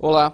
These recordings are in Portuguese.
Olá.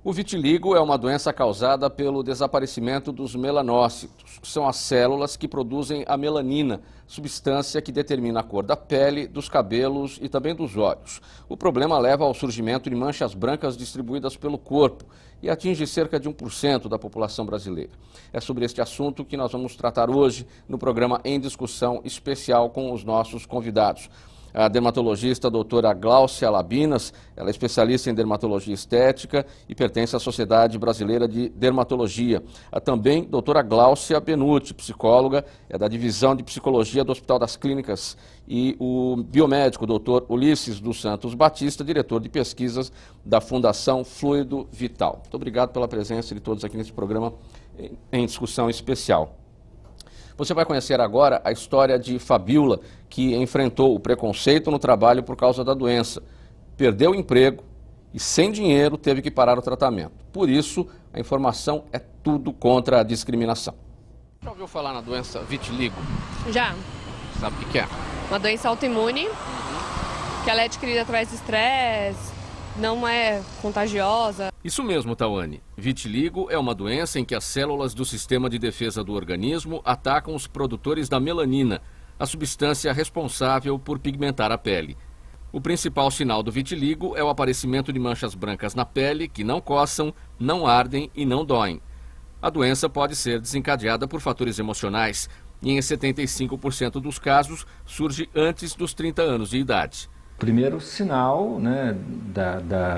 O vitiligo é uma doença causada pelo desaparecimento dos melanócitos. São as células que produzem a melanina, substância que determina a cor da pele, dos cabelos e também dos olhos. O problema leva ao surgimento de manchas brancas distribuídas pelo corpo e atinge cerca de 1% da população brasileira. É sobre este assunto que nós vamos tratar hoje no programa Em Discussão especial com os nossos convidados. A dermatologista doutora Gláucia Labinas, ela é especialista em dermatologia estética e pertence à Sociedade Brasileira de Dermatologia. Também doutora Gláucia Benuti, psicóloga, é da Divisão de Psicologia do Hospital das Clínicas, e o biomédico doutor Ulisses dos Santos Batista, diretor de pesquisas da Fundação Fluido Vital. Muito obrigado pela presença de todos aqui nesse programa em discussão especial. Você vai conhecer agora a história de Fabiola, que enfrentou o preconceito no trabalho por causa da doença. Perdeu o emprego e, sem dinheiro, teve que parar o tratamento. Por isso, a informação é tudo contra a discriminação. Já ouviu falar na doença vitiligo? Já. Sabe o que é? Uma doença autoimune, que ela é adquirida através de estresse, não é contagiosa. Isso mesmo, Tawane. Vitiligo é uma doença em que as células do sistema de defesa do organismo atacam os produtores da melanina, a substância responsável por pigmentar a pele. O principal sinal do vitiligo é o aparecimento de manchas brancas na pele que não coçam, não ardem e não doem. A doença pode ser desencadeada por fatores emocionais e, em 75% dos casos, surge antes dos 30 anos de idade. O primeiro sinal, né,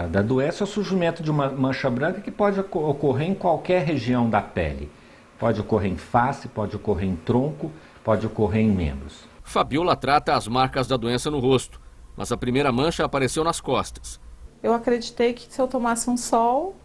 da doença é o surgimento de uma mancha branca que pode ocorrer em qualquer região da pele. Pode ocorrer em face, pode ocorrer em tronco, pode ocorrer em membros. Fabiola trata as marcas da doença no rosto, mas a primeira mancha apareceu nas costas. Eu acreditei que se eu tomasse um sol,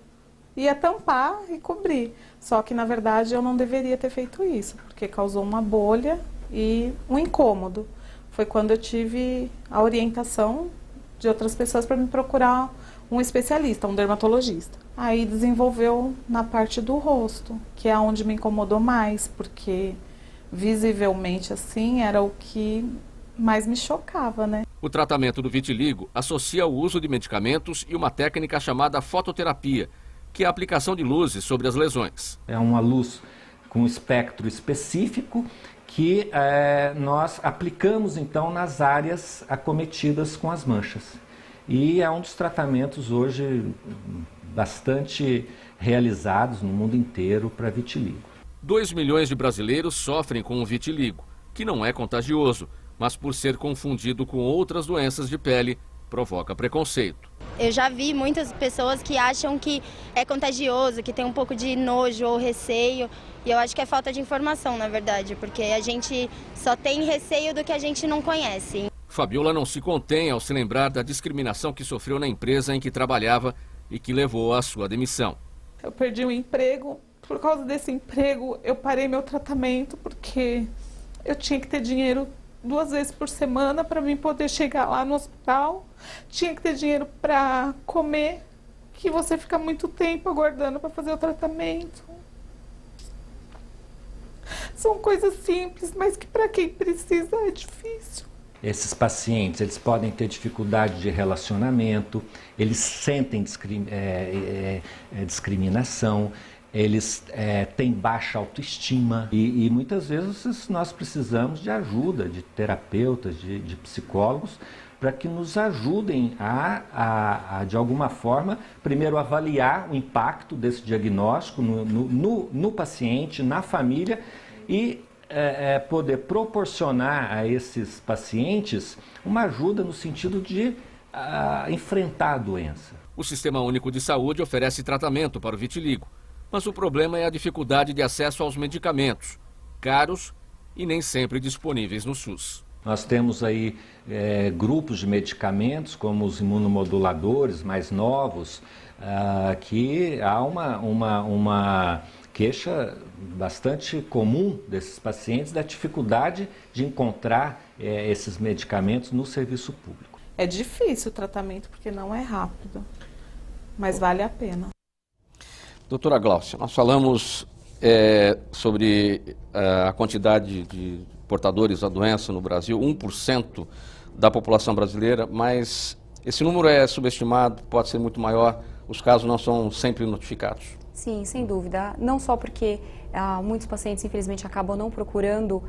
ia tampar e cobrir. Só que, na verdade, eu não deveria ter feito isso, porque causou uma bolha e um incômodo. Foi quando eu tive a orientação de outras pessoas para me procurar um especialista, um dermatologista. Aí desenvolveu na parte do rosto, que é onde me incomodou mais, porque visivelmente assim era o que mais me chocava, né? O tratamento do vitiligo associa o uso de medicamentos e uma técnica chamada fototerapia, que é a aplicação de luzes sobre as lesões. É uma luz com um espectro específico que nós aplicamos então nas áreas acometidas com as manchas. E é um dos tratamentos hoje bastante realizados no mundo inteiro para vitiligo. 2 milhões de brasileiros sofrem com o vitiligo, que não é contagioso, mas por ser confundido com outras doenças de pele, provoca preconceito. Eu já vi muitas pessoas que acham que é contagioso, que tem um pouco de nojo ou receio. E eu acho que é falta de informação, na verdade, porque a gente só tem receio do que a gente não conhece. Fabiola não se contém ao se lembrar da discriminação que sofreu na empresa em que trabalhava e que levou à sua demissão. Eu perdi o emprego. Por causa desse emprego, eu parei meu tratamento, porque eu tinha que ter dinheiro 2 vezes por semana para mim poder chegar lá no hospital. Tinha que ter dinheiro para comer, que você fica muito tempo aguardando para fazer o tratamento. São coisas simples, mas que para quem precisa é difícil. Esses pacientes, eles podem ter dificuldade de relacionamento, eles sentem discriminação, eles têm baixa autoestima e muitas vezes nós precisamos de ajuda de terapeutas, de psicólogos, para que nos ajudem a, de alguma forma, primeiro avaliar o impacto desse diagnóstico no paciente, na família e poder proporcionar a esses pacientes uma ajuda no sentido de enfrentar a doença. O Sistema Único de Saúde oferece tratamento para o vitiligo, mas o problema é a dificuldade de acesso aos medicamentos, caros e nem sempre disponíveis no SUS. Nós temos aí grupos de medicamentos, como os imunomoduladores mais novos, que há uma queixa bastante comum desses pacientes da dificuldade de encontrar esses medicamentos no serviço público. É difícil o tratamento porque não é rápido, mas vale a pena. Doutora Gláucia, nós falamos sobre a quantidade de portadores da doença no Brasil, 1% da população brasileira, mas esse número é subestimado, pode ser muito maior. os casos não são sempre notificados? Sim, sem dúvida. Não só porque muitos pacientes, infelizmente, acabam não procurando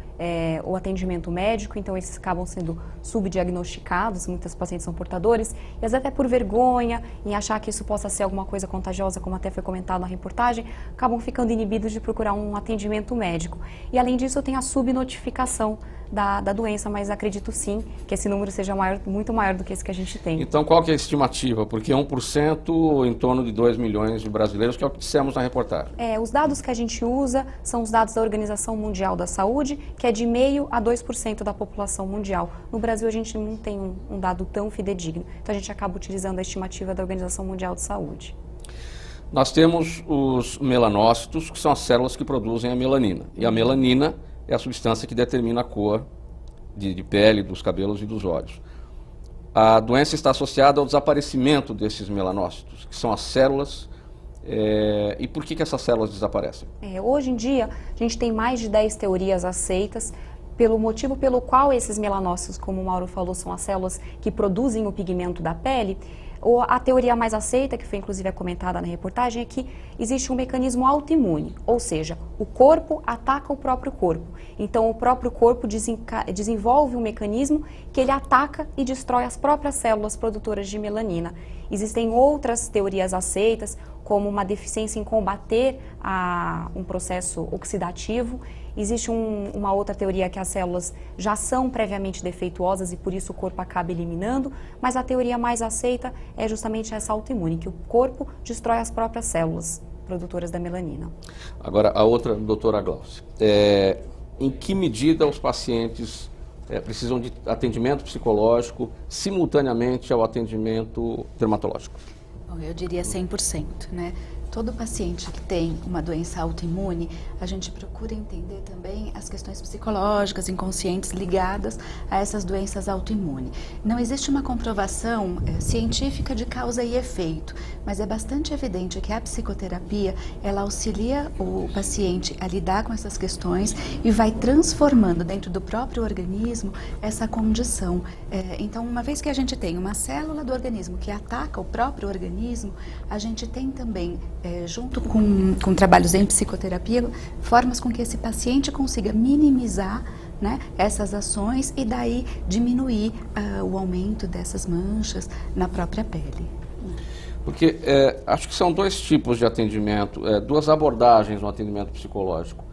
o atendimento médico, então eles acabam sendo subdiagnosticados, muitos pacientes são portadores, e às vezes até por vergonha, em achar que isso possa ser alguma coisa contagiosa, como até foi comentado na reportagem, acabam ficando inibidos de procurar um atendimento médico. E além disso, eu tenho a subnotificação da doença, mas acredito sim que esse número seja muito maior do que esse que a gente tem. Então, qual que é a estimativa? Porque 1% em torno de 2 milhões de brasileiros, que é o que dissemos na reportagem. Os dados que a gente usa são os dados da Organização Mundial da Saúde, que é de 0,5% a 2% da população mundial. No Brasil, a gente não tem um dado tão fidedigno, então a gente acaba utilizando a estimativa da Organização Mundial de Saúde. Nós temos os melanócitos, que são as células que produzem a melanina. E a melanina é a substância que determina a cor de pele, dos cabelos e dos olhos. A doença está associada ao desaparecimento desses melanócitos, que são as células. E por que essas células desaparecem? Hoje em dia, a gente tem mais de 10 teorias aceitas pelo motivo pelo qual esses melanócitos, como o Mauro falou, são as células que produzem o pigmento da pele. A teoria mais aceita, que foi inclusive comentada na reportagem, é que existe um mecanismo autoimune, ou seja, o corpo ataca o próprio corpo. Então, o próprio corpo desenvolve um mecanismo que ele ataca e destrói as próprias células produtoras de melanina. Existem outras teorias aceitas, como uma deficiência em combater um processo oxidativo. Existe uma outra teoria que as células já são previamente defeituosas e por isso o corpo acaba eliminando, mas a teoria mais aceita é justamente essa autoimune, que o corpo destrói as próprias células produtoras da melanina. Agora, a outra, doutora Glaucia, em que medida os pacientes precisam de atendimento psicológico simultaneamente ao atendimento dermatológico? Bom, eu diria 100%, né? Todo paciente que tem uma doença autoimune, a gente procura entender também as questões psicológicas, inconscientes ligadas a essas doenças autoimunes. Não existe uma comprovação científica de causa e efeito, mas é bastante evidente que a psicoterapia, ela auxilia o paciente a lidar com essas questões e vai transformando dentro do próprio organismo essa condição. Então, uma vez que a gente tem uma célula do organismo que ataca o próprio organismo, a gente tem também junto com trabalhos em psicoterapia, formas com que esse paciente consiga minimizar, né, essas ações e daí diminuir o aumento dessas manchas na própria pele. Porque acho que são dois tipos de atendimento, duas abordagens no atendimento psicológico.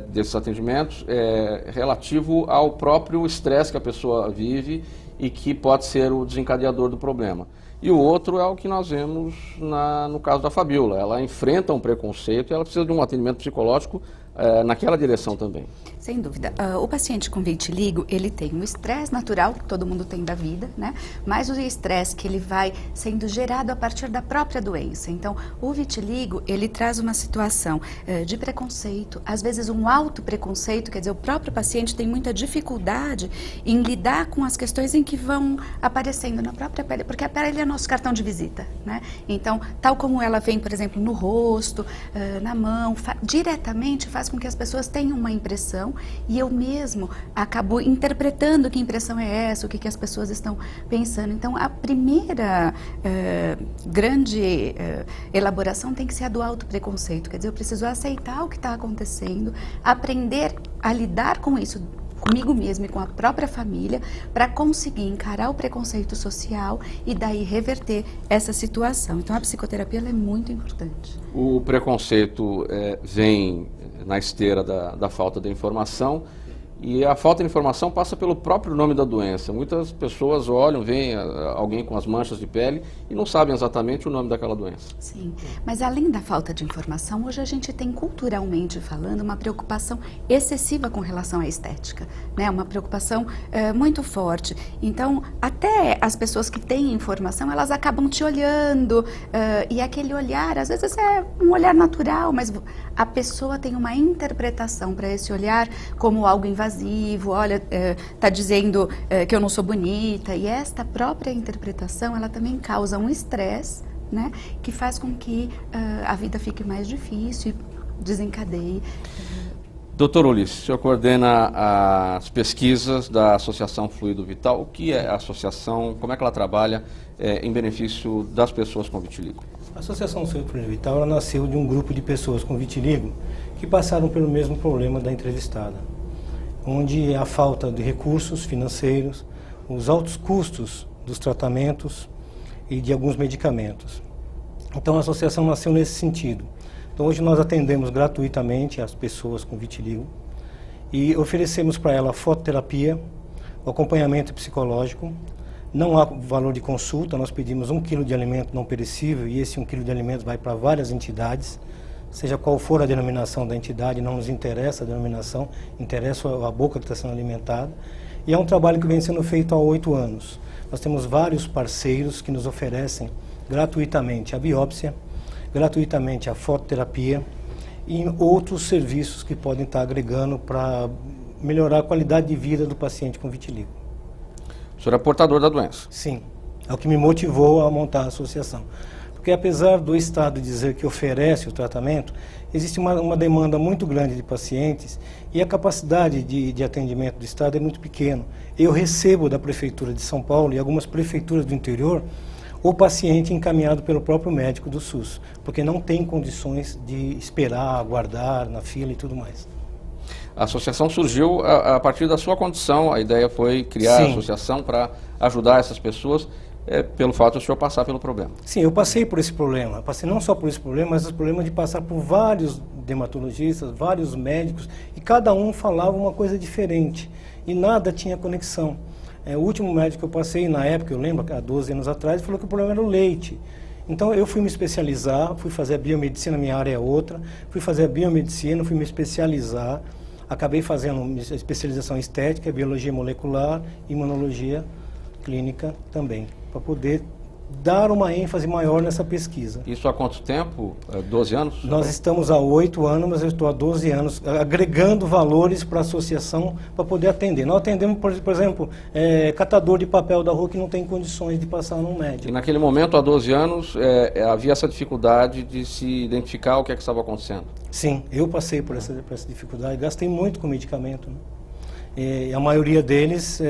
Desses atendimentos é relativo ao próprio estresse que a pessoa vive e que pode ser o desencadeador do problema. E o outro é o que nós vemos no caso da Fabiola. Ela enfrenta um preconceito e ela precisa de um atendimento psicológico naquela direção também. Sem dúvida. O paciente com vitiligo, ele tem o estresse natural que todo mundo tem da vida, né? Mas o estresse que ele vai sendo gerado a partir da própria doença. Então, o vitiligo, ele traz uma situação de preconceito, às vezes um auto-preconceito, quer dizer, o próprio paciente tem muita dificuldade em lidar com as questões em que vão aparecendo na própria pele, porque a pele é nosso cartão de visita, né? Então, tal como ela vem, por exemplo, no rosto, na mão, diretamente faz com que as pessoas tenham uma impressão e eu mesmo acabo interpretando que impressão é essa, o que as pessoas estão pensando. Então, a primeira grande elaboração tem que ser a do autopreconceito, quer dizer, eu preciso aceitar o que está acontecendo, aprender a lidar com isso comigo mesmo e com a própria família para conseguir encarar o preconceito social e daí reverter essa situação. Então, a psicoterapia ela é muito importante. O preconceito vem na esteira da falta de informação e a falta de informação passa pelo próprio nome da doença. Muitas pessoas olham, veem alguém com as manchas de pele e não sabem exatamente o nome daquela doença. Sim, mas além da falta de informação, hoje a gente tem culturalmente falando uma preocupação excessiva com relação à estética, né? Uma preocupação muito forte. Então, até as pessoas que têm informação, elas acabam te olhando e aquele olhar, às vezes é um olhar natural, mas a pessoa tem uma interpretação para esse olhar como algo invasivo, olha, está dizendo que eu não sou bonita, e esta própria interpretação, ela também causa um estresse, né, que faz com que a vida fique mais difícil e desencadeie. Doutor Ulisses, o senhor coordena as pesquisas da Associação Fluido Vital. O que é a associação? Como é que ela trabalha em benefício das pessoas com vitiligo? A Associação Fluido Vital ela nasceu de um grupo de pessoas com vitiligo que passaram pelo mesmo problema da entrevistada, onde a falta de recursos financeiros, os altos custos dos tratamentos e de alguns medicamentos. Então a associação nasceu nesse sentido. Então hoje nós atendemos gratuitamente as pessoas com vitiligo e oferecemos para ela fototerapia, acompanhamento psicológico. Não há valor de consulta, nós pedimos 1 quilo de alimento não perecível e esse 1 quilo de alimento vai para várias entidades, seja qual for a denominação da entidade, não nos interessa a denominação, interessa a boca que está sendo alimentada. E é um trabalho que vem sendo feito há 8 anos. Nós temos vários parceiros que nos oferecem gratuitamente a biópsia, gratuitamente a fototerapia e outros serviços que podem estar agregando para melhorar a qualidade de vida do paciente com vitiligo. O senhor é portador da doença? Sim, é o que me motivou a montar a associação. Porque apesar do Estado dizer que oferece o tratamento, existe uma demanda muito grande de pacientes e a capacidade de atendimento do Estado é muito pequena. Eu recebo da Prefeitura de São Paulo e algumas prefeituras do interior o paciente encaminhado pelo próprio médico do SUS, porque não tem condições de esperar, aguardar na fila e tudo mais. A associação surgiu a partir da sua condição, a ideia foi criar a associação para ajudar essas pessoas, pelo fato de o senhor passar pelo problema. Sim, eu passei por esse problema, passei não só por esse problema, mas o problema de passar por vários dermatologistas, vários médicos, e cada um falava uma coisa diferente, e nada tinha conexão. O último médico que eu passei, na época, eu lembro, há 12 anos atrás, falou que o problema era o leite. Então eu fui me especializar, fui fazer a biomedicina, minha área é outra, fui fazer a biomedicina, fui me especializar, acabei fazendo especialização em estética, biologia molecular, imunologia clínica também, para poder dar uma ênfase maior nessa pesquisa. Isso há quanto tempo? 12 anos? Nós estamos há 8 anos, mas eu estou há 12 anos agregando valores para a associação para poder atender. Nós atendemos, por exemplo, catador de papel da rua que não tem condições de passar num médico. E naquele momento, há 12 anos, havia essa dificuldade de se identificar o que é que estava acontecendo? Sim, eu passei por essa dificuldade, gastei muito com medicamento, né? E a maioria deles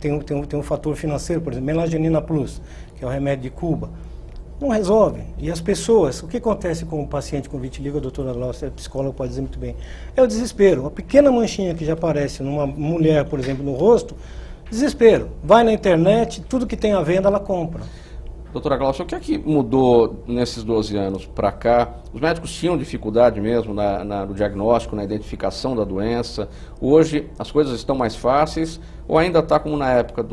tem um fator financeiro, por exemplo, Melangenina Plus, que é o remédio de Cuba, não resolve. E as pessoas, o que acontece com o paciente com vitiligo, a doutora Glaucia, a psicóloga pode dizer muito bem, é o desespero. Uma pequena manchinha que já aparece numa mulher, por exemplo, no rosto, desespero. Vai na internet, tudo que tem à venda ela compra. Doutora Glaucia, o que é que mudou nesses 12 anos para cá? Os médicos tinham dificuldade mesmo no diagnóstico, na identificação da doença. Hoje as coisas estão mais fáceis ou ainda está como na época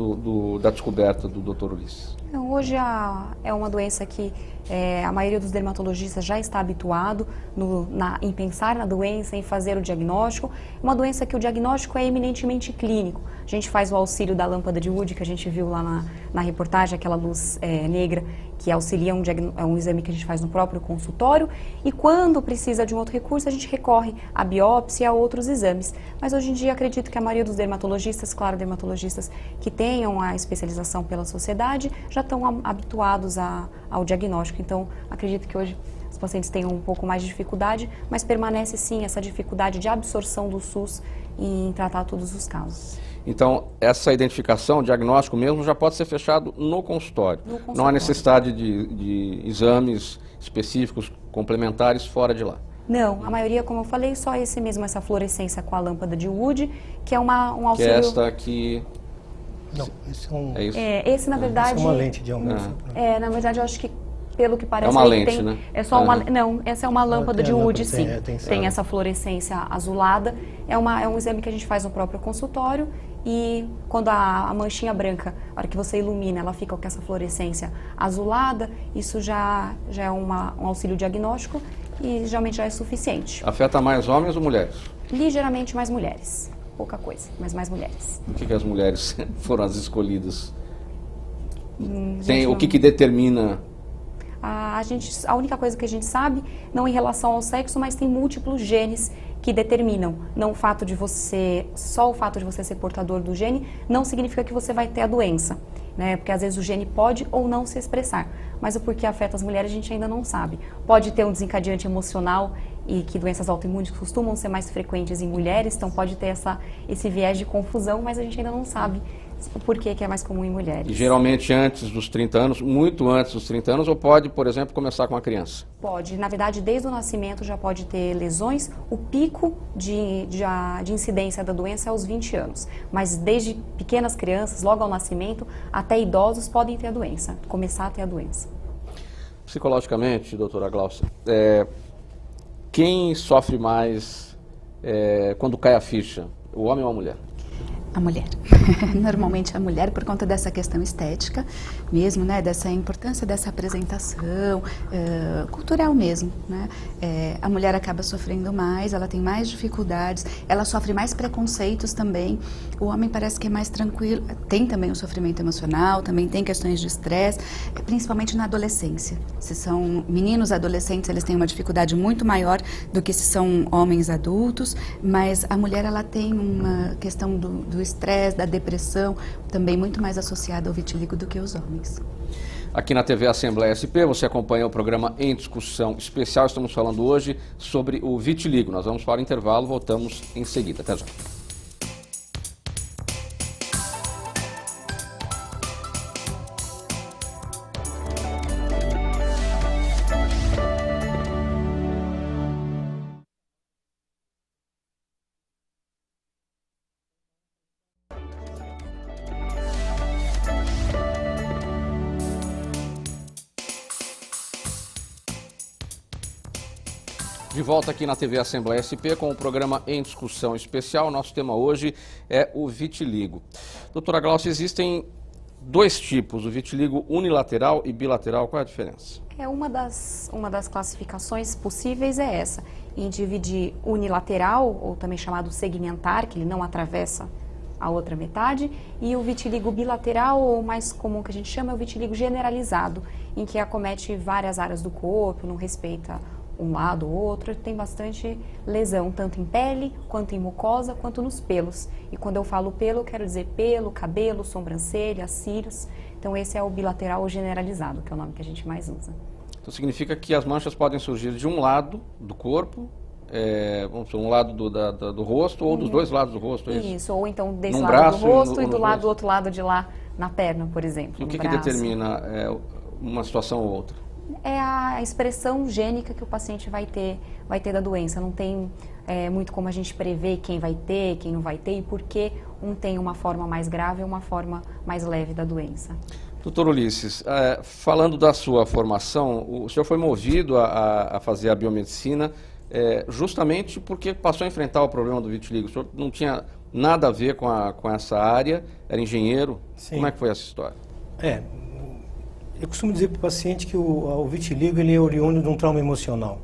da descoberta do Dr. Ulisses? Não, hoje é uma doença que a maioria dos dermatologistas já está habituado em pensar na doença, em fazer o diagnóstico. Uma doença que o diagnóstico é eminentemente clínico. A gente faz o auxílio da lâmpada de Wood, que a gente viu lá na reportagem, aquela luz negra que auxilia um exame que a gente faz no próprio consultório. E quando precisa de um outro recurso, a gente recorre à biópsia e a outros exames. Mas hoje em dia acredito que a maioria dos dermatologistas, claro, dermatologistas que tenham a especialização pela sociedade, já estão habituados ao diagnóstico. Então, acredito que hoje os pacientes tenham um pouco mais de dificuldade, mas permanece sim essa dificuldade de absorção do SUS em tratar todos os casos. Então, essa identificação, o diagnóstico mesmo, já pode ser fechado no consultório. Não há necessidade de exames específicos, complementares, fora de lá. Não, a maioria, como eu falei, só essa fluorescência com a lâmpada de Wood, que é um auxílio... Que é esta aqui... Não, esse é um... É isso? Esse, na verdade... Essa é uma lente de aumento. Na verdade, eu acho que, pelo que parece... É uma lente, né? É só uma... Não, essa é uma lâmpada de Wood, sim. Tem essa fluorescência azulada. É um exame que a gente faz no próprio consultório. E quando a manchinha branca, a hora que você ilumina, ela fica com essa fluorescência azulada, isso já é um auxílio diagnóstico e geralmente já é suficiente. Afeta mais homens ou mulheres? Ligeiramente mais mulheres. Pouca coisa, mas mais mulheres. Por que as mulheres foram as escolhidas? O que determina? A única coisa que a gente sabe, não em relação ao sexo, mas tem múltiplos genes que determinam. Não só o fato de você ser portador do gene, não significa que você vai ter a doença. né? Porque às vezes o gene pode ou não se expressar, mas o porquê afeta as mulheres a gente ainda não sabe. Pode ter um desencadeante emocional e que doenças autoimunes costumam ser mais frequentes em mulheres, então pode ter esse viés de confusão, mas a gente ainda não sabe o porquê que é mais comum em mulheres. E geralmente antes dos 30 anos, muito antes dos 30 anos, ou pode, por exemplo, começar com a criança? Pode. Na verdade, desde o nascimento já pode ter lesões. O pico de incidência da doença é aos 20 anos. Mas desde pequenas crianças, logo ao nascimento, até idosos podem ter a doença, começar a ter a doença. Psicologicamente, doutora Glaucia, quem sofre mais quando cai a ficha, o homem ou a mulher? A mulher. Normalmente a mulher, por conta dessa questão estética mesmo, né, dessa importância dessa apresentação cultural mesmo, né, a mulher acaba sofrendo mais, ela tem mais dificuldades, ela sofre mais preconceitos também. O homem parece que é mais tranquilo, tem também o sofrimento emocional, também tem questões de estresse, principalmente na adolescência. Se são meninos adolescentes, eles têm uma dificuldade muito maior do que se são homens adultos, mas a mulher, ela tem uma questão do estresse, da depressão, também muito mais associada ao vitiligo do que os homens. Aqui na TV Assembleia SP, você acompanha o programa Em Discussão Especial. Estamos falando hoje sobre o vitiligo. Nós vamos para o intervalo, voltamos em seguida. Até já. De volta aqui na TV Assembleia SP com o programa Em Discussão Especial. Nosso tema hoje é o vitiligo. Doutora Glaucia, existem dois tipos, o vitiligo unilateral e bilateral. Qual é a diferença? Uma das classificações possíveis é essa, em dividir unilateral, ou também chamado segmentar, que ele não atravessa a outra metade, e o vitiligo bilateral, ou mais comum que a gente chama, é o vitiligo generalizado, em que acomete várias áreas do corpo, não respeita um lado ou outro, tem bastante lesão, tanto em pele, quanto em mucosa, quanto nos pelos. E quando eu falo pelo, eu quero dizer pelo, cabelo, sobrancelha, cílios. Então esse é o bilateral generalizado, que é o nome que a gente mais usa. Então significa que as manchas podem surgir de um lado do corpo, vamos dizer, um lado do rosto, ou dos dois lados do rosto, é isso? Isso, ou então desse Num lado braço do rosto e e do dois. outro lado de lá, na perna, por exemplo. E o que braço. determina uma situação ou outra? É a expressão gênica que o paciente vai ter da doença. Não tem muito como a gente prever quem vai ter, quem não vai ter e por que um tem uma forma mais grave ou uma forma mais leve da doença. Doutor Ulisses, falando da sua formação, o senhor foi movido a fazer a biomedicina justamente porque passou a enfrentar o problema do vitiligo. O senhor não tinha nada a ver com essa área, era engenheiro. Sim. Como é que foi essa história? Eu costumo dizer para o paciente que o vitiligo ele é oriundo de um trauma emocional.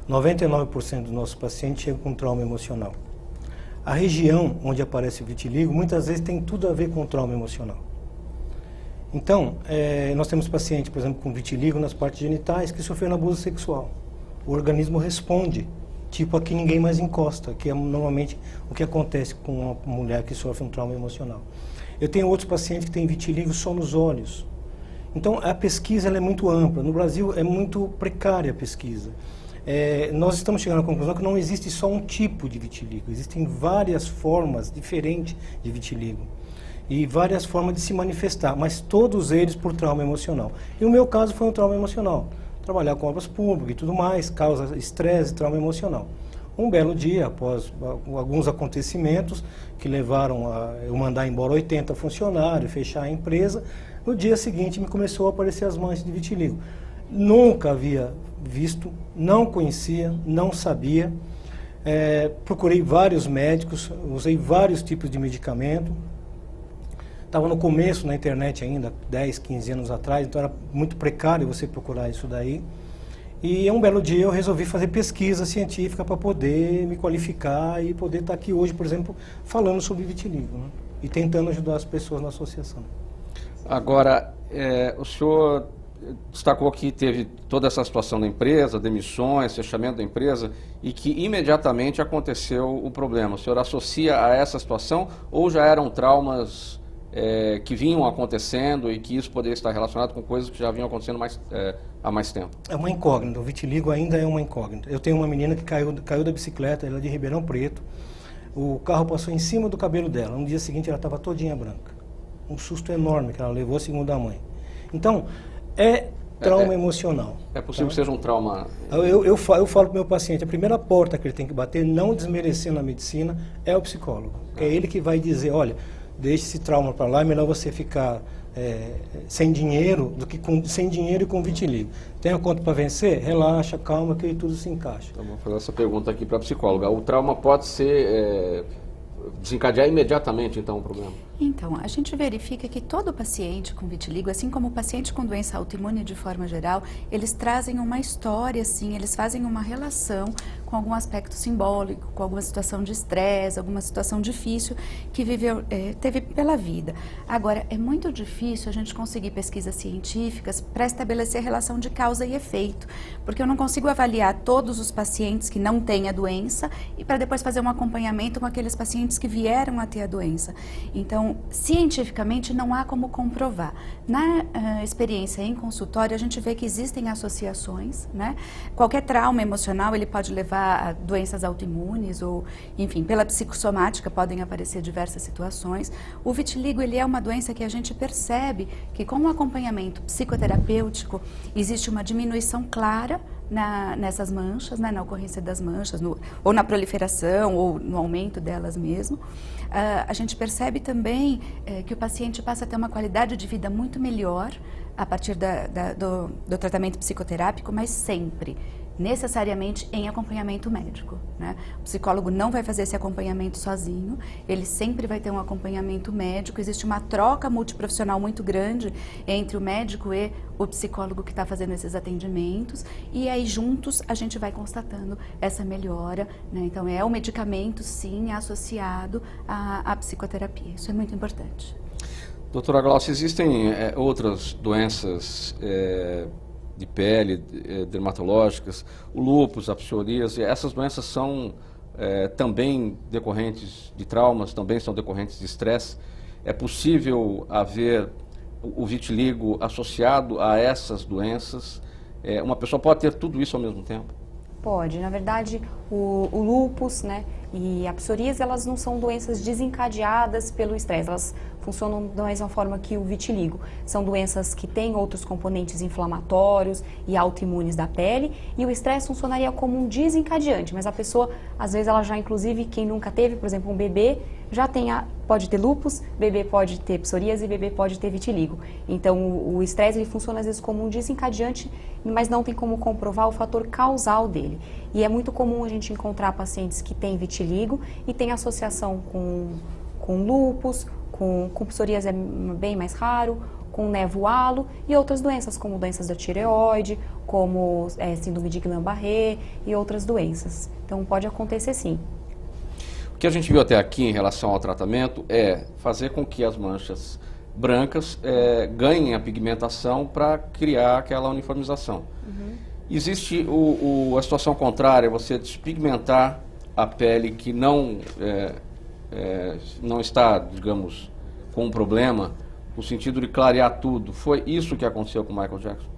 99% dos nossos pacientes chegam com trauma emocional. A região onde aparece o vitiligo muitas vezes tem tudo a ver com o trauma emocional. Então, nós temos pacientes, por exemplo, com vitiligo nas partes genitais que sofreram abuso sexual. O organismo responde, tipo aqui ninguém mais encosta, que é normalmente o que acontece com uma mulher que sofre um trauma emocional. Eu tenho outros pacientes que têm vitiligo só nos olhos. Então, a pesquisa ela é muito ampla. No Brasil, é muito precária a pesquisa. Nós estamos chegando à conclusão que não existe só um tipo de vitiligo. Existem várias formas diferentes de vitiligo. E várias formas de se manifestar, mas todos eles por trauma emocional. E o meu caso foi um trauma emocional. Trabalhar com obras públicas e tudo mais, causa estresse e trauma emocional. Um belo dia, após alguns acontecimentos que levaram a eu mandar embora 80 funcionários, fechar a empresa, no dia seguinte me começou a aparecer as manchas de vitiligo. Nunca havia visto, não conhecia, não sabia. Procurei vários médicos, usei vários tipos de medicamento. Estava no começo na internet ainda, 10, 15 anos atrás, então era muito precário você procurar isso daí. E um belo dia eu resolvi fazer pesquisa científica para poder me qualificar e poder estar aqui hoje, por exemplo, falando sobre vitiligo, né? E tentando ajudar as pessoas na associação. Agora, o senhor destacou que teve toda essa situação da empresa, demissões, fechamento da empresa, e que imediatamente aconteceu o problema. O senhor associa a essa situação ou já eram traumas que vinham acontecendo e que isso poderia estar relacionado com coisas que já vinham acontecendo há mais tempo? É uma incógnita, o vitiligo ainda é uma incógnita. Eu tenho uma menina que caiu da bicicleta, ela é de Ribeirão Preto, o carro passou em cima do cabelo dela, no dia seguinte ela estava todinha branca. Um susto enorme que ela levou, segundo a mãe. Então, é trauma emocional. É possível que seja um trauma... Eu falo para o meu paciente, a primeira porta que ele tem que bater, não desmerecendo a medicina, é o psicólogo. É ele que vai dizer, olha, deixe esse trauma para lá, é melhor você ficar sem dinheiro do que sem dinheiro e com vitiligo. Tem a conta para vencer? Relaxa, calma, que tudo se encaixa. Então, vou fazer essa pergunta aqui para a psicóloga. O trauma pode ser... desencadear imediatamente, então, o problema? Então, a gente verifica que todo paciente com vitiligo, assim como o paciente com doença autoimune de forma geral, eles trazem uma história, assim, eles fazem uma relação com algum aspecto simbólico, com alguma situação de estresse, alguma situação difícil que teve pela vida. Agora, é muito difícil a gente conseguir pesquisas científicas para estabelecer relação de causa e efeito, porque eu não consigo avaliar todos os pacientes que não têm a doença e para depois fazer um acompanhamento com aqueles pacientes que vieram a ter a doença. Então, cientificamente não há como comprovar. Na experiência em consultório, a gente vê que existem associações, né? Qualquer trauma emocional, ele pode levar a doenças autoimunes ou, enfim, pela psicossomática podem aparecer diversas situações. O vitiligo, ele é uma doença que a gente percebe que com o acompanhamento psicoterapêutico existe uma diminuição clara nessas manchas, né, na ocorrência das manchas, ou na proliferação, ou no aumento delas mesmo. A gente percebe também que o paciente passa a ter uma qualidade de vida muito melhor a partir do tratamento psicoterápico, mas sempre necessariamente em acompanhamento médico, né? O psicólogo não vai fazer esse acompanhamento sozinho, ele sempre vai ter um acompanhamento médico, existe uma troca multiprofissional muito grande entre o médico e o psicólogo que está fazendo esses atendimentos, e aí juntos a gente vai constatando essa melhora, né? Então o medicamento sim associado à psicoterapia, isso é muito importante. Doutora Glaucia, existem outras doenças de pele, dermatológicas, o lúpus, a psoríase, essas doenças são também decorrentes de traumas, também são decorrentes de estresse. É possível haver o vitiligo associado a essas doenças? Uma pessoa pode ter tudo isso ao mesmo tempo? Pode. Na verdade, o lúpus, né, e a psoríase, elas não são doenças desencadeadas pelo estresse, elas funcionam da mesma forma que o vitiligo. São doenças que têm outros componentes inflamatórios e autoimunes da pele, e o estresse funcionaria como um desencadeante, mas a pessoa, às vezes, ela já, inclusive, quem nunca teve, por exemplo, um bebê, já pode ter lúpus, bebê pode ter psoríase e bebê pode ter vitiligo. Então, o estresse, ele funciona, às vezes, como um desencadeante, mas não tem como comprovar o fator causal dele. E é muito comum a gente encontrar pacientes que têm vitiligo e têm associação com lúpus, com psoríase é bem mais raro, com névoalo e outras doenças, como doenças da tireoide, como síndrome de Guillain-Barré e outras doenças. Então, pode acontecer sim. O que a gente viu até aqui em relação ao tratamento é fazer com que as manchas brancas ganhem a pigmentação para criar aquela uniformização. Existe a situação contrária, você despigmentar a pele que não está, digamos, com um problema, no sentido de clarear tudo. Foi isso que aconteceu com o Michael Jackson?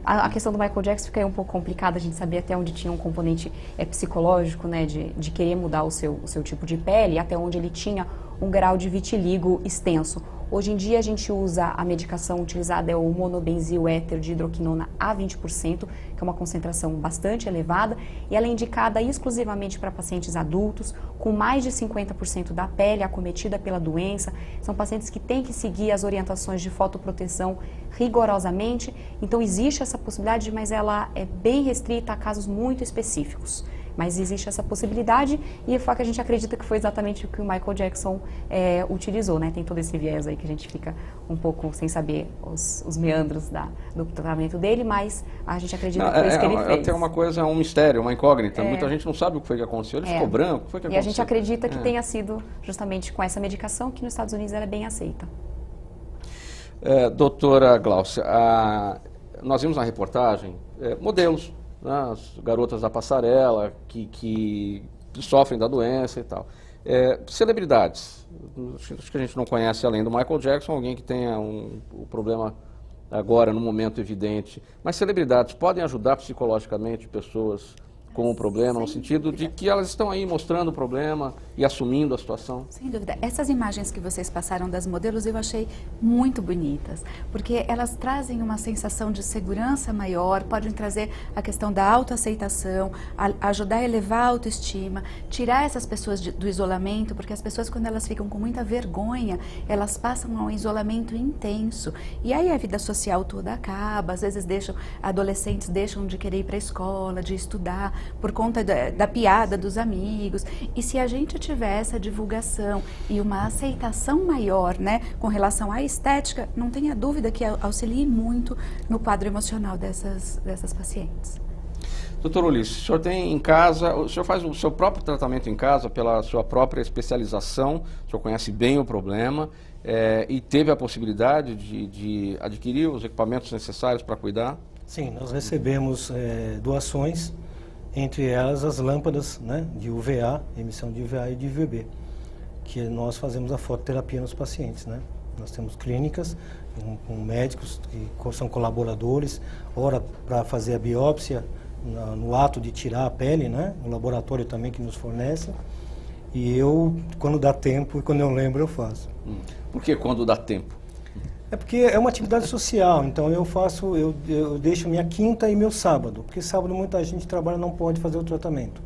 A questão do Michael Jackson fica aí um pouco complicada, a gente sabia até onde tinha um componente psicológico, né, de querer mudar o seu tipo de pele, até onde ele tinha um grau de vitiligo extenso. Hoje em dia a gente usa a medicação utilizada, é o monobenzil éter de hidroquinona a 20%, que é uma concentração bastante elevada, e ela é indicada exclusivamente para pacientes adultos, com mais de 50% da pele acometida pela doença. São pacientes que têm que seguir as orientações de fotoproteção rigorosamente, então existe essa possibilidade, mas ela é bem restrita a casos muito específicos. Mas existe essa possibilidade e o fato que a gente acredita que foi exatamente o que o Michael Jackson utilizou, né? Tem todo esse viés aí que a gente fica um pouco sem saber os meandros do tratamento dele, mas a gente acredita que foi isso que ele fez. Até uma coisa, um mistério, uma incógnita. Muita gente não sabe o que foi que aconteceu. Ele ficou branco, o que foi que aconteceu? E a gente acredita que tenha sido justamente com essa medicação que nos Estados Unidos ela é bem aceita. Doutora Glaucia, nós vimos na reportagem modelos, as garotas da passarela que sofrem da doença e tal. Celebridades. Acho que a gente não conhece além do Michael Jackson, alguém que tenha um problema agora, no momento evidente. Mas celebridades podem ajudar psicologicamente pessoas com o problema, no sentido de que elas estão aí mostrando o problema e assumindo a situação? Sem dúvida. Essas imagens que vocês passaram das modelos eu achei muito bonitas, porque elas trazem uma sensação de segurança maior, podem trazer a questão da autoaceitação, ajudar a elevar a autoestima, tirar essas pessoas do isolamento, porque as pessoas, quando elas ficam com muita vergonha, elas passam a um isolamento intenso. E aí a vida social toda acaba, às vezes adolescentes deixam de querer ir para a escola, de estudar, por conta da piada dos amigos. E se a gente tiver essa divulgação e uma aceitação maior, né, com relação à estética, não tenha dúvida que auxilie muito no quadro emocional dessas pacientes. Doutor Ulisses, o senhor tem em casa, o senhor faz o seu próprio tratamento em casa pela sua própria especialização, o senhor conhece bem o problema e teve a possibilidade de adquirir os equipamentos necessários para cuidar? Sim, nós recebemos doações, entre elas as lâmpadas, né, de UVA, emissão de UVA e de UVB, que nós fazemos a fototerapia nos pacientes, né? Nós temos clínicas com médicos que são colaboradores, ora para fazer a biópsia no ato de tirar a pele, né? O laboratório também que nos fornece. E eu, quando dá tempo e quando eu lembro, eu faço. Por que quando dá tempo? É porque é uma atividade social, então eu deixo minha quinta e meu sábado, porque sábado muita gente trabalha e não pode fazer o tratamento.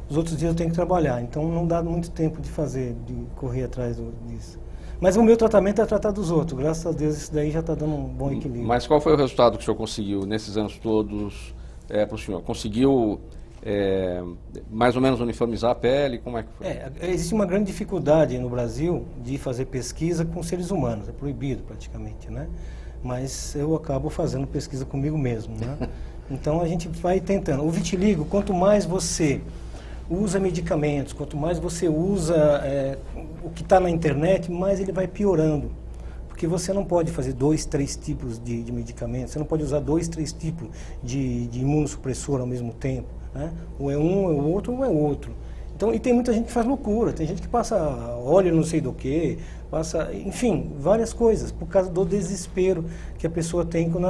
Os outros dias eu tenho que trabalhar, então não dá muito tempo de correr atrás disso. Mas o meu tratamento é tratar dos outros, graças a Deus isso daí já está dando um bom equilíbrio. Mas qual foi o resultado que o senhor conseguiu nesses anos todos para o senhor? Conseguiu mais ou menos uniformizar a pele? Como é que foi? Existe uma grande dificuldade no Brasil de fazer pesquisa com seres humanos, é proibido praticamente, né? Mas eu acabo fazendo pesquisa comigo mesmo, né? Então a gente vai tentando. O vitiligo, quanto mais você usa medicamentos, quanto mais você usa o que está na internet, mais ele vai piorando. Porque você não pode fazer 2, 3 tipos de medicamentos, você não pode usar 2, 3 tipos de imunossupressor ao mesmo tempo, né? Ou é um, é o outro, ou é o outro. Então, e tem muita gente que faz loucura, tem gente que passa óleo não sei do que, enfim, várias coisas, por causa do desespero que a pessoa tem quando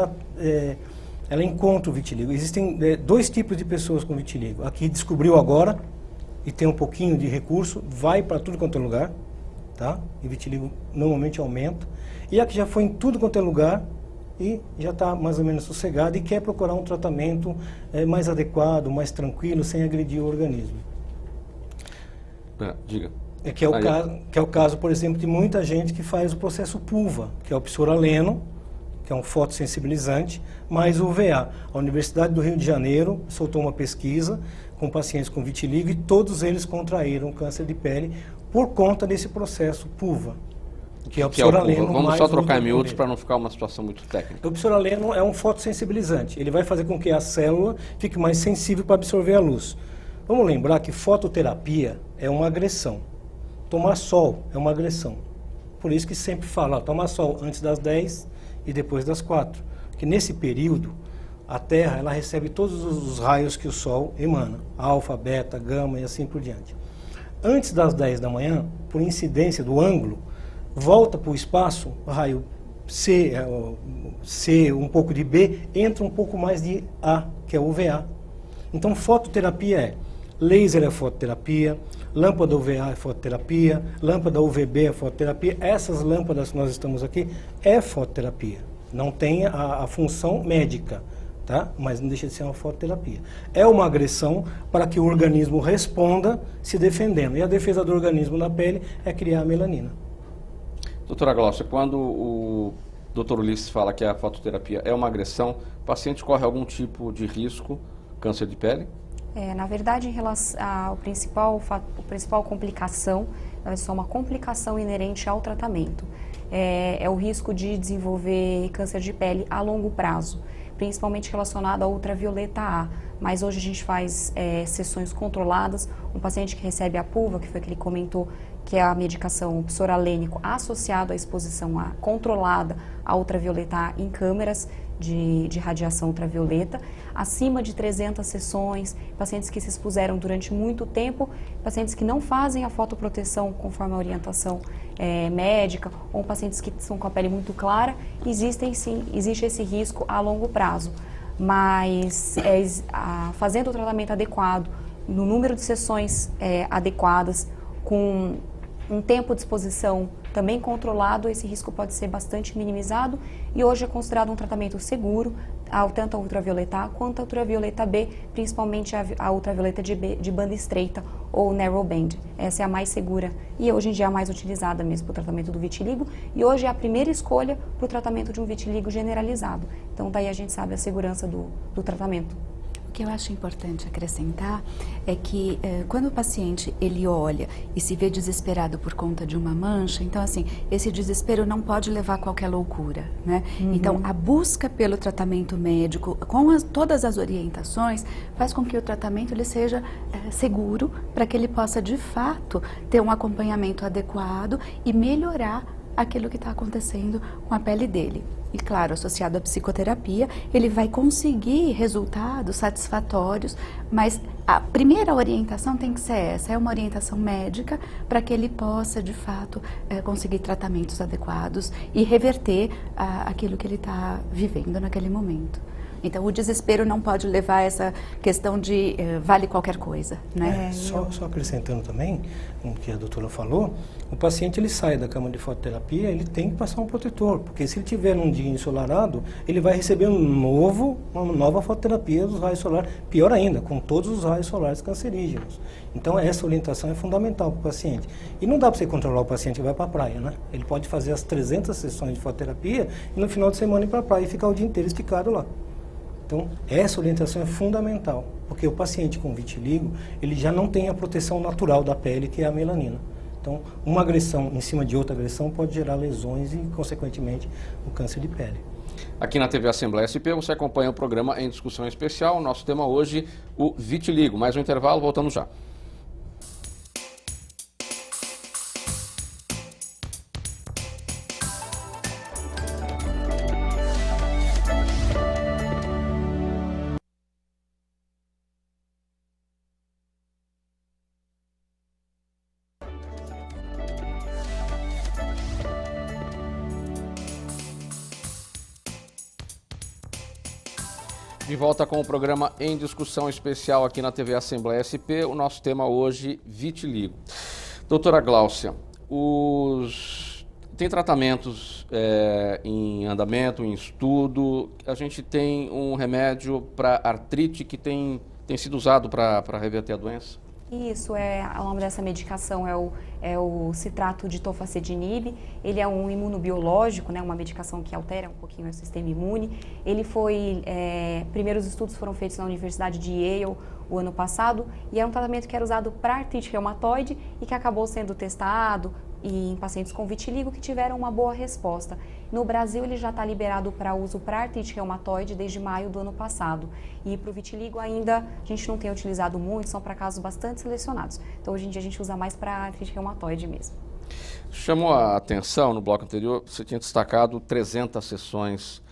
ela encontra o vitiligo. Existem 2 tipos de pessoas com vitiligo. A que descobriu agora e tem um pouquinho de recurso, vai para tudo quanto é lugar, tá? E vitiligo normalmente aumenta. E a que já foi em tudo quanto é lugar e já está mais ou menos sossegada e quer procurar um tratamento mais adequado, mais tranquilo, sem agredir o organismo. Diga. Que é o caso, por exemplo, de muita gente que faz o processo PUVA, que é o psoraleno, que é um fotossensibilizante, mais o UVA. A Universidade do Rio de Janeiro soltou uma pesquisa com pacientes com vitiligo e todos eles contraíram câncer de pele por conta desse processo PUVA, que é o psoraleno. Vamos só trocar em miúdos para não ficar uma situação muito técnica. O psoraleno é um fotossensibilizante. Ele vai fazer com que a célula fique mais sensível para absorver a luz. Vamos lembrar que fototerapia é uma agressão. Tomar sol é uma agressão. Por isso que sempre fala, tomar sol antes das 10 e depois das 4. Porque nesse período, a Terra ela recebe todos os raios que o Sol emana. Alfa, beta, gama e assim por diante. Antes das 10 da manhã, por incidência do ângulo, volta para o espaço, o raio C, um pouco de B, entra um pouco mais de A, que é o UVA. Então, fototerapia laser é fototerapia, lâmpada UVA é fototerapia, lâmpada UVB é fototerapia. Essas lâmpadas que nós estamos aqui é fototerapia. Não tem a função médica, tá? Mas não deixa de ser uma fototerapia. É uma agressão para que o organismo responda se defendendo. E a defesa do organismo na pele é criar a melanina. Doutora Glaucia, quando o doutor Ulisses fala que a fototerapia é uma agressão, o paciente corre algum tipo de risco, câncer de pele? Na verdade, em relação ao principal complicação, é só uma complicação inerente ao tratamento. É o risco de desenvolver câncer de pele a longo prazo, principalmente relacionado à ultravioleta A. Mas hoje a gente faz sessões controladas. Um paciente que recebe a PUVA, que foi que ele comentou, que é a medicação psoralênico associado à exposição controlada à ultravioleta A em câmeras, de radiação ultravioleta, acima de 300 sessões, pacientes que se expuseram durante muito tempo, pacientes que não fazem a fotoproteção conforme a orientação médica, ou pacientes que são com a pele muito clara, existe esse risco a longo prazo. Mas fazendo o tratamento adequado, no número de sessões adequadas, com um tempo de exposição também controlado, esse risco pode ser bastante minimizado e hoje é considerado um tratamento seguro, tanto a ultravioleta A quanto a ultravioleta B, principalmente a ultravioleta de banda estreita ou narrow band. Essa é a mais segura e hoje em dia é a mais utilizada mesmo para o tratamento do vitiligo e hoje é a primeira escolha para o tratamento de um vitiligo generalizado. Então daí a gente sabe a segurança do tratamento. O que eu acho importante acrescentar é que quando o paciente ele olha e se vê desesperado por conta de uma mancha, então assim, esse desespero não pode levar a qualquer loucura, né? Então a busca pelo tratamento médico com todas as orientações faz com que o tratamento ele seja seguro para que ele possa de fato ter um acompanhamento adequado e melhorar aquilo que está acontecendo com a pele dele. E claro, associado à psicoterapia, ele vai conseguir resultados satisfatórios, mas a primeira orientação tem que ser essa, é uma orientação médica para que ele possa, de fato, conseguir tratamentos adequados e reverter aquilo que ele está vivendo naquele momento. Então, o desespero não pode levar a essa questão de vale qualquer coisa, né? Só acrescentando também o que a doutora falou, o paciente ele sai da cama de fototerapia, ele tem que passar um protetor, porque se ele tiver num dia ensolarado, ele vai receber uma nova fototerapia dos raios solares, pior ainda, com todos os raios solares cancerígenos. Então, essa orientação é fundamental para o paciente. E não dá para você controlar o paciente que vai para a praia, né? Ele pode fazer as 300 sessões de fototerapia e no final de semana ir para a praia e ficar o dia inteiro esticado lá. Então, essa orientação é fundamental, porque o paciente com vitiligo, ele já não tem a proteção natural da pele, que é a melanina. Então, uma agressão em cima de outra agressão pode gerar lesões e, consequentemente, o câncer de pele. Aqui na TV Assembleia SP você acompanha o programa em discussão especial. Nosso tema hoje, o vitiligo. Mais um intervalo, voltamos já. De volta com o programa em discussão especial aqui na TV Assembleia SP. O nosso tema hoje, vitiligo. Doutora Gláucia, tem tratamentos em andamento, em estudo. A gente tem um remédio para artrite que tem sido usado para reverter a doença? Isso, o nome dessa medicação é o citrato de tofacitinib. Ele é um imunobiológico, né, uma medicação que altera um pouquinho o sistema imune. Ele primeiros estudos foram feitos na Universidade de Yale o ano passado e é um tratamento que era usado para artrite reumatoide e que acabou sendo testado em pacientes com vitiligo que tiveram uma boa resposta. No Brasil, ele já está liberado para uso para artrite reumatoide desde maio do ano passado. E para o vitiligo ainda a gente não tem utilizado muito, são para casos bastante selecionados. Então, hoje em dia, a gente usa mais para artrite reumatoide mesmo. Chamou a atenção, no bloco anterior, você tinha destacado 300 sessões.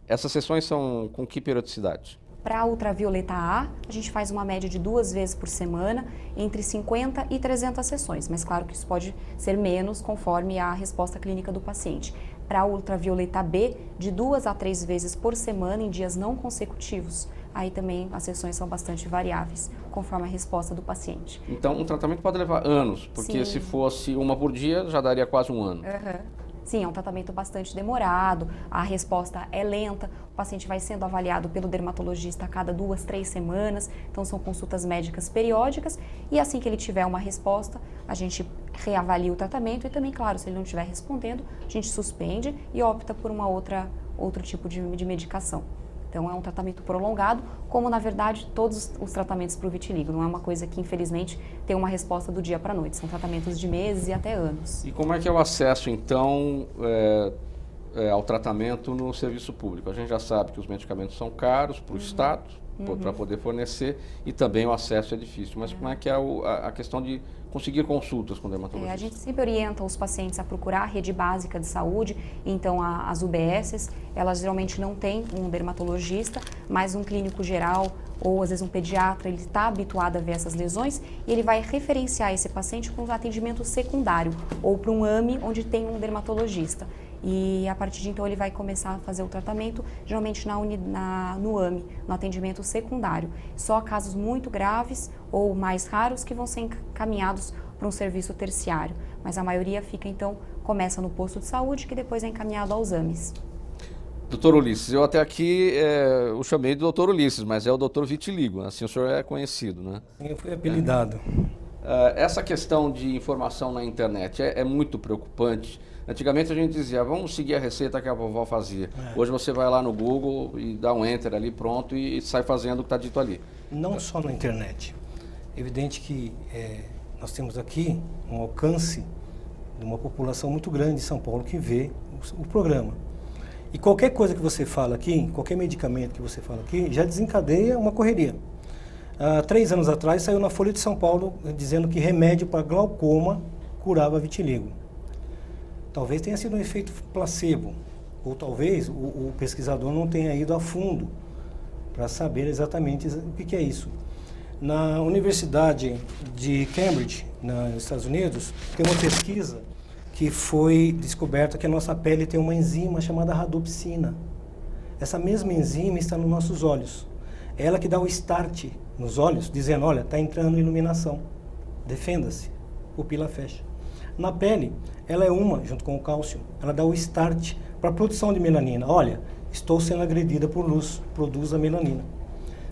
Essas sessões são com que periodicidade? Para a ultravioleta A, a gente faz uma média de 2 vezes por semana, entre 50 e 300 sessões, mas claro que isso pode ser menos conforme a resposta clínica do paciente. Para a ultravioleta B, de 2 a 3 vezes por semana, em dias não consecutivos. Aí também as sessões são bastante variáveis, conforme a resposta do paciente. Então, um tratamento pode levar anos, porque se fosse uma por dia, já daria quase um ano. Sim, é um tratamento bastante demorado, a resposta é lenta, o paciente vai sendo avaliado pelo dermatologista a cada 2, 3 semanas, então são consultas médicas periódicas e assim que ele tiver uma resposta, a reavalia o tratamento e também, claro, se ele não estiver respondendo, a gente suspende e opta por outro tipo de medicação. Então é um tratamento prolongado, como na verdade todos os tratamentos para o vitiligo. Não é uma coisa que infelizmente tem uma resposta do dia para a noite. São tratamentos de meses e até anos. E como é que é o acesso então ao tratamento no serviço público? A gente já sabe que os medicamentos são caros para o Estado, para poder fornecer, e também o acesso é difícil. Mas como é que é a questão de conseguir consultas com dermatologista? A gente sempre orienta os pacientes a procurar a rede básica de saúde, então as UBSs, elas geralmente não têm um dermatologista, mas um clínico geral ou às vezes um pediatra, ele está habituado a ver essas lesões e ele vai referenciar esse paciente para um atendimento secundário ou para um AME onde tem um dermatologista. E a partir de então ele vai começar a fazer o tratamento, geralmente no AME, no atendimento secundário. Só casos muito graves ou mais raros que vão ser encaminhados para um serviço terciário. Mas a maioria fica então, começa no posto de saúde que depois é encaminhado aos AMEs. Doutor Ulisses, eu até aqui o chamei de doutor Ulisses, mas é o doutor Vitiligo, assim o senhor é conhecido, né? Eu fui apelidado. Essa questão de informação na internet é muito preocupante. Antigamente a gente dizia, vamos seguir a receita que a vovó fazia. Hoje você vai lá no Google e dá um enter ali, pronto, e sai fazendo o que está dito ali. Não só na internet. É evidente que nós temos aqui um alcance de uma população muito grande de São Paulo que vê o programa. E qualquer coisa que você fala aqui, qualquer medicamento que você fala aqui, já desencadeia uma correria. Há 3 anos atrás saiu na Folha de São Paulo dizendo que remédio para glaucoma curava vitiligo. Talvez tenha sido um efeito placebo, ou talvez o pesquisador não tenha ido a fundo para saber exatamente o que é isso. Na Universidade de Cambridge, nos Estados Unidos, tem uma pesquisa que foi descoberta que a nossa pele tem uma enzima chamada radopsina. Essa mesma enzima está nos nossos olhos. É ela que dá o start nos olhos, dizendo, olha, está entrando iluminação, defenda-se, pupila fecha. Na pele, ela é junto com o cálcio, ela dá o start para a produção de melanina. Olha, estou sendo agredida por luz, produz a melanina.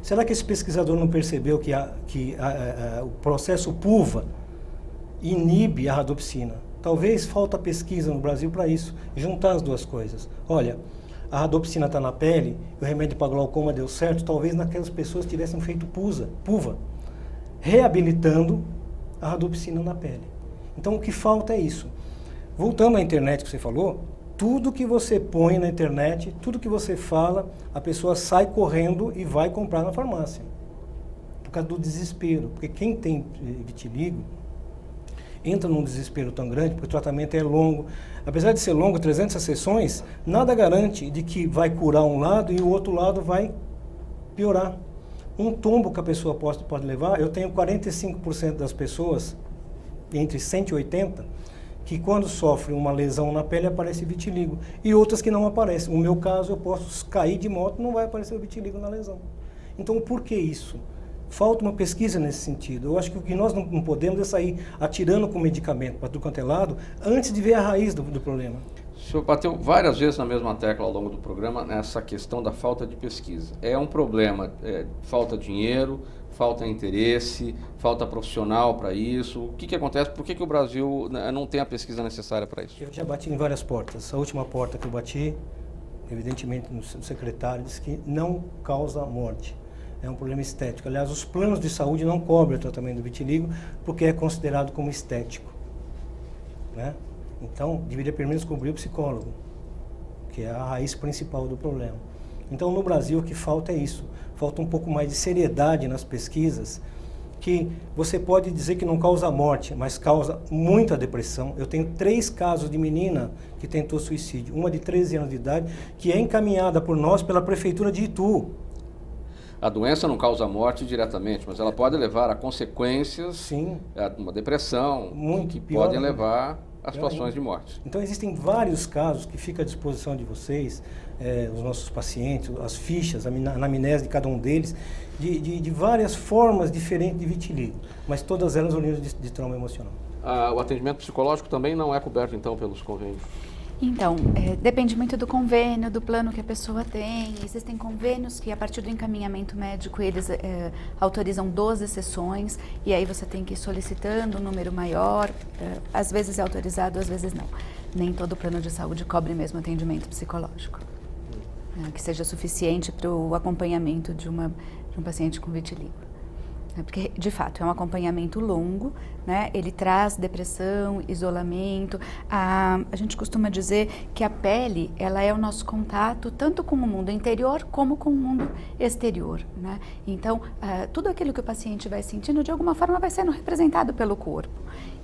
Será que esse pesquisador não percebeu que o processo PUVA inibe a radopsina? Talvez falta pesquisa no Brasil para isso, juntar as duas coisas. Olha, a radopsina está na pele, o remédio para glaucoma deu certo, talvez naquelas pessoas tivessem feito PUVA, reabilitando a radopsina na pele. Então o que falta é isso. Voltando à internet que você falou, tudo que você põe na internet, tudo que você fala, a pessoa sai correndo e vai comprar na farmácia. Por causa do desespero. Porque quem tem vitiligo entra num desespero tão grande, porque o tratamento é longo. Apesar de ser longo, 300 sessões, nada garante de que vai curar um lado e o outro lado vai piorar. Um tombo que a pessoa pode levar, eu tenho 45% das pessoas, entre 180, que quando sofre uma lesão na pele aparece vitiligo. E outras que não aparecem. No meu caso, eu posso cair de moto e não vai aparecer o vitiligo na lesão. Então, por que isso? Falta uma pesquisa nesse sentido. Eu acho que o que nós não podemos é sair atirando com medicamento para tudo quanto é lado, antes de ver a raiz do problema. O senhor bateu várias vezes na mesma tecla ao longo do programa nessa questão da falta de pesquisa. É um problema, falta dinheiro, falta interesse, falta profissional para isso. O que acontece? Por que o Brasil não tem a pesquisa necessária para isso? Eu já bati em várias portas. A última porta que eu bati, evidentemente, no secretário, disse que não causa morte. É um problema estético. Aliás, os planos de saúde não cobrem o tratamento do vitiligo porque é considerado como estético, né? Então, deveria pelo menos cobrir o psicólogo, que é a raiz principal do problema. Então, no Brasil, o que falta é isso. Falta um pouco mais de seriedade nas pesquisas, que você pode dizer que não causa morte, mas causa muita depressão. Eu tenho 3 casos de menina que tentou suicídio. Uma de 13 anos de idade, que é encaminhada por nós pela prefeitura de Itu. A doença não causa morte diretamente, mas ela pode levar a consequências, sim, uma depressão, muito que pior, podem levar a situações de morte. Então existem vários casos que ficam à disposição de vocês, os nossos pacientes, as fichas, a anamnese de cada um deles, de várias formas diferentes de vitiligo, mas todas elas unidas de trauma emocional. O atendimento psicológico também não é coberto, então, pelos convênios? Então, depende muito do convênio, do plano que a pessoa tem. Existem convênios que, a partir do encaminhamento médico, eles autorizam 12 sessões, e aí você tem que ir solicitando um número maior. Às vezes é autorizado, às vezes não. Nem todo plano de saúde cobre mesmo atendimento psicológico, que seja suficiente para o acompanhamento de um paciente com vitiligo. né? Porque, de fato, é um acompanhamento longo, né? Ele traz depressão, isolamento. A gente costuma dizer que a pele, ela é o nosso contato tanto com o mundo interior como com o mundo exterior, né? Então, tudo aquilo que o paciente vai sentindo, de alguma forma, vai sendo representado pelo corpo.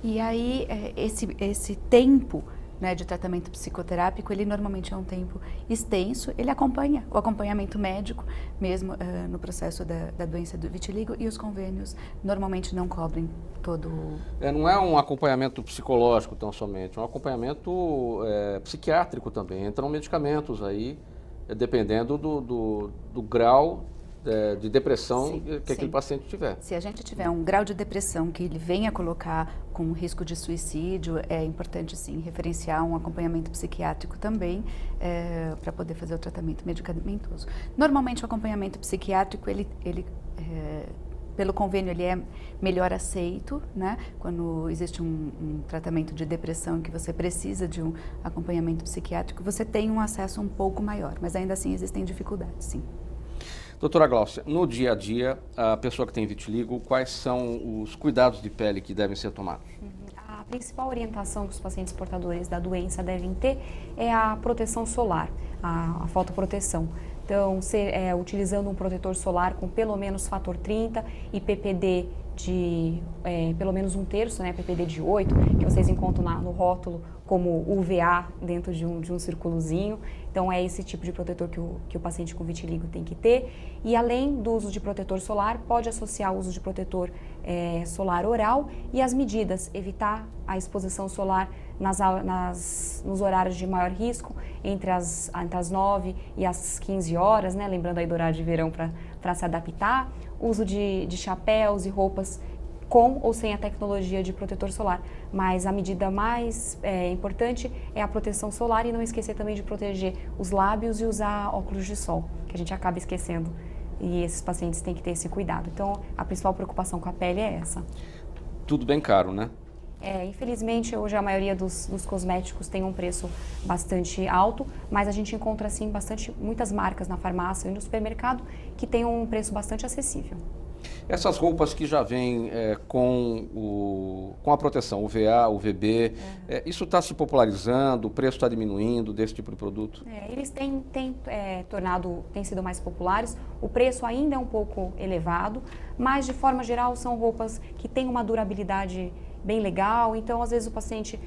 E aí, esse tempo, né, de tratamento psicoterápico, ele normalmente é um tempo extenso, ele acompanha o acompanhamento médico, mesmo no processo da doença do vitiligo, e os convênios normalmente não cobrem todo... Não é um acompanhamento psicológico tão somente, é um acompanhamento psiquiátrico também. Entram medicamentos aí, dependendo do grau de depressão que aquele paciente tiver. Se a gente tiver um grau de depressão que ele venha colocar com risco de suicídio, é importante sim referenciar um acompanhamento psiquiátrico também para poder fazer o tratamento medicamentoso. Normalmente o acompanhamento psiquiátrico, ele pelo convênio, ele é melhor aceito, né? Quando existe um tratamento de depressão que você precisa de um acompanhamento psiquiátrico, você tem um acesso um pouco maior, mas ainda assim existem dificuldades, sim. Doutora Gláucia, no dia a dia, a pessoa que tem vitiligo, quais são os cuidados de pele que devem ser tomados? A principal orientação que os pacientes portadores da doença devem ter é a proteção solar, a fotoproteção. Então, utilizando um protetor solar com pelo menos fator 30 e PPD de pelo menos 1/3, né, PPD de 8, que vocês encontram no rótulo como UVA dentro de um círculozinho. Então é esse tipo de protetor que o paciente com vitiligo tem que ter. E além do uso de protetor solar, pode associar o uso de protetor solar oral e as medidas, evitar a exposição solar nos horários de maior risco, entre as 9 e as 15 horas, né? Lembrando aí do horário de verão para se adaptar. Uso de chapéus e roupas com ou sem a tecnologia de protetor solar. Mas a medida mais importante é a proteção solar e não esquecer também de proteger os lábios e usar óculos de sol, que a gente acaba esquecendo. E esses pacientes têm que ter esse cuidado. Então, a principal preocupação com a pele é essa. Tudo bem caro, né? Infelizmente, hoje a maioria dos cosméticos tem um preço bastante alto, mas a gente encontra, assim, muitas marcas na farmácia e no supermercado que tem um preço bastante acessível. Essas roupas que já vêm com a proteção UVA, UVB, isso está se popularizando, o preço está diminuindo desse tipo de produto? Eles têm sido mais populares, o preço ainda é um pouco elevado, mas de forma geral são roupas que têm uma durabilidade bem legal, então às vezes o paciente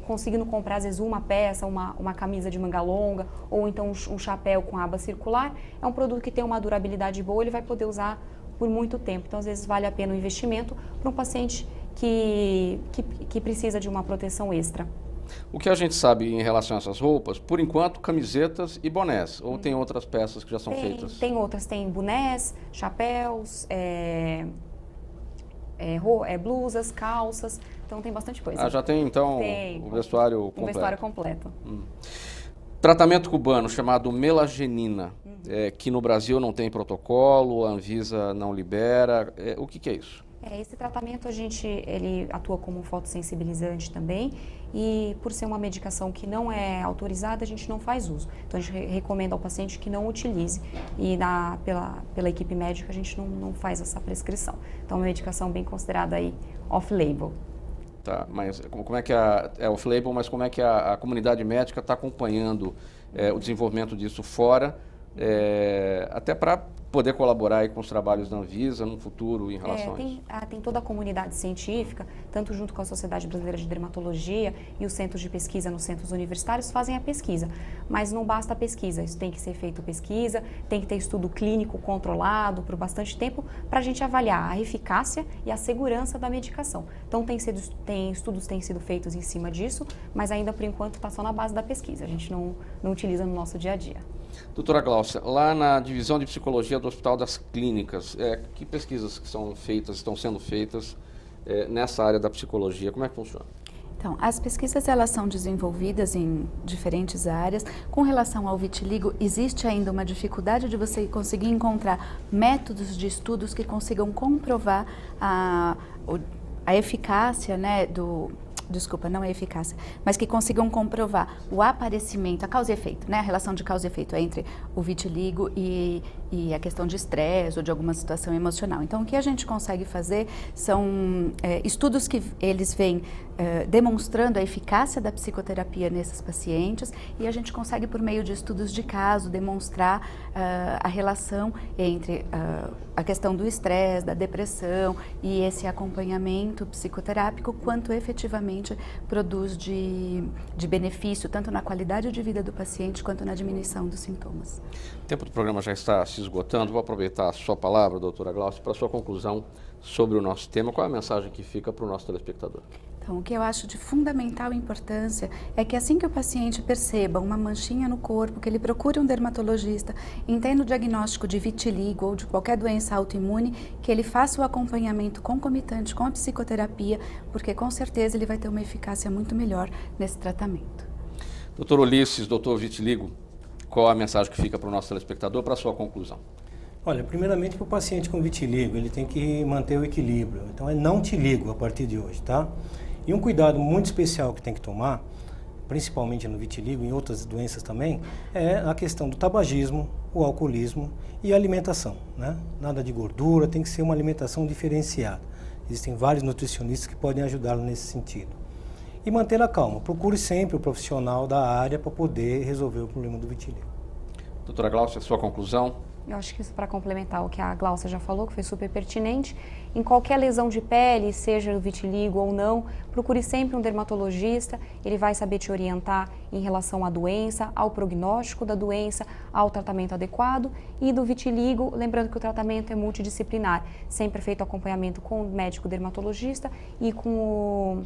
conseguindo comprar às vezes uma peça, uma camisa de manga longa ou então um chapéu com aba circular, é um produto que tem uma durabilidade boa, ele vai poder usar por muito tempo. Então, às vezes, vale a pena o investimento para um paciente que precisa de uma proteção extra. O que a gente sabe em relação a essas roupas, por enquanto, camisetas e bonés, ou tem outras peças que já são feitas? Tem outras, tem bonés, chapéus, blusas, calças, então tem bastante coisa. Já tem, então, o vestuário completo? O vestuário completo. Tratamento cubano chamado melagenina, que no Brasil não tem protocolo, a Anvisa não libera, o que é isso? Esse tratamento ele atua como um fotossensibilizante também e por ser uma medicação que não é autorizada, a gente não faz uso. Então a gente recomenda ao paciente que não utilize e pela equipe médica a gente não faz essa prescrição. Então é uma medicação bem considerada aí off-label. Tá, mas como é que é off-label, mas como é que a comunidade médica está acompanhando o desenvolvimento disso fora, até para poder colaborar aí com os trabalhos da Anvisa no futuro em relação a isso? Tem toda a comunidade científica, tanto junto com a Sociedade Brasileira de Dermatologia e os centros de pesquisa nos centros universitários fazem a pesquisa, mas não basta a pesquisa, isso tem que ser feito pesquisa, tem que ter estudo clínico controlado por bastante tempo para a gente avaliar a eficácia e a segurança da medicação. Então estudos têm sido feitos em cima disso, mas ainda por enquanto está só na base da pesquisa, a gente não utiliza no nosso dia a dia. Doutora Gláucia, lá na divisão de psicologia do Hospital das Clínicas, que pesquisas que estão sendo feitas nessa área da psicologia? Como é que funciona? Então, as pesquisas elas são desenvolvidas em diferentes áreas. Com relação ao vitiligo, existe ainda uma dificuldade de você conseguir encontrar métodos de estudos que consigam comprovar a eficácia, né, desculpa, não a eficácia, mas que consigam comprovar o aparecimento, a causa e efeito, né? A relação de causa e efeito entre o vitiligo e a questão de estresse ou de alguma situação emocional. Então, o que a gente consegue fazer são estudos que eles vêm demonstrando a eficácia da psicoterapia nesses pacientes, e a gente consegue, por meio de estudos de caso, demonstrar a relação entre a questão do estresse, da depressão e esse acompanhamento psicoterápico, quanto efetivamente produz de benefício, tanto na qualidade de vida do paciente, quanto na diminuição dos sintomas. O tempo do programa já está se esgotando. Vou aproveitar a sua palavra, doutora Glaucia, para a sua conclusão sobre o nosso tema. Qual é a mensagem que fica para o nosso telespectador? Então, o que eu acho de fundamental importância é que assim que o paciente perceba uma manchinha no corpo, que ele procure um dermatologista, entenda o diagnóstico de vitiligo ou de qualquer doença autoimune, que ele faça o acompanhamento concomitante com a psicoterapia, porque com certeza ele vai ter uma eficácia muito melhor nesse tratamento. Doutor Ulisses, doutor Vitiligo, qual a mensagem que fica para o nosso telespectador para a sua conclusão? Olha, primeiramente para o paciente com vitiligo, ele tem que manter o equilíbrio. Então é não te ligo a partir de hoje, tá? E um cuidado muito especial que tem que tomar, principalmente no vitiligo e em outras doenças também, é a questão do tabagismo, o alcoolismo e a alimentação, né? Nada de gordura, tem que ser uma alimentação diferenciada. Existem vários nutricionistas que podem ajudá-lo nesse sentido. E manter a calma. Procure sempre o profissional da área para poder resolver o problema do vitiligo. Doutora Glaucia, sua conclusão? Eu acho que isso, para complementar o que a Glaucia já falou, que foi super pertinente, em qualquer lesão de pele, seja o vitiligo ou não, procure sempre um dermatologista, ele vai saber te orientar em relação à doença, ao prognóstico da doença, ao tratamento adequado. E do vitiligo, lembrando que o tratamento é multidisciplinar, sempre feito acompanhamento com o médico dermatologista e com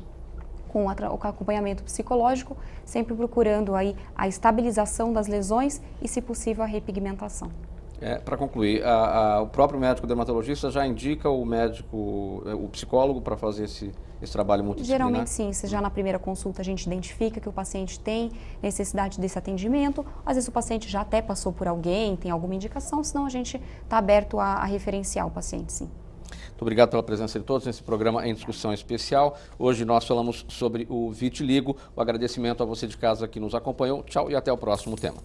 o acompanhamento psicológico, sempre procurando aí a estabilização das lesões e, se possível, a repigmentação. Para concluir, o próprio médico dermatologista já indica o psicólogo para fazer esse trabalho multidisciplinar? Geralmente sim, se já na primeira consulta a gente identifica que o paciente tem necessidade desse atendimento, às vezes o paciente já até passou por alguém, tem alguma indicação, senão a gente está aberto a referenciar o paciente, sim. Muito obrigado pela presença de todos nesse programa em discussão especial. Hoje nós falamos sobre o vitiligo. O agradecimento a você de casa que nos acompanhou. Tchau e até o próximo tema.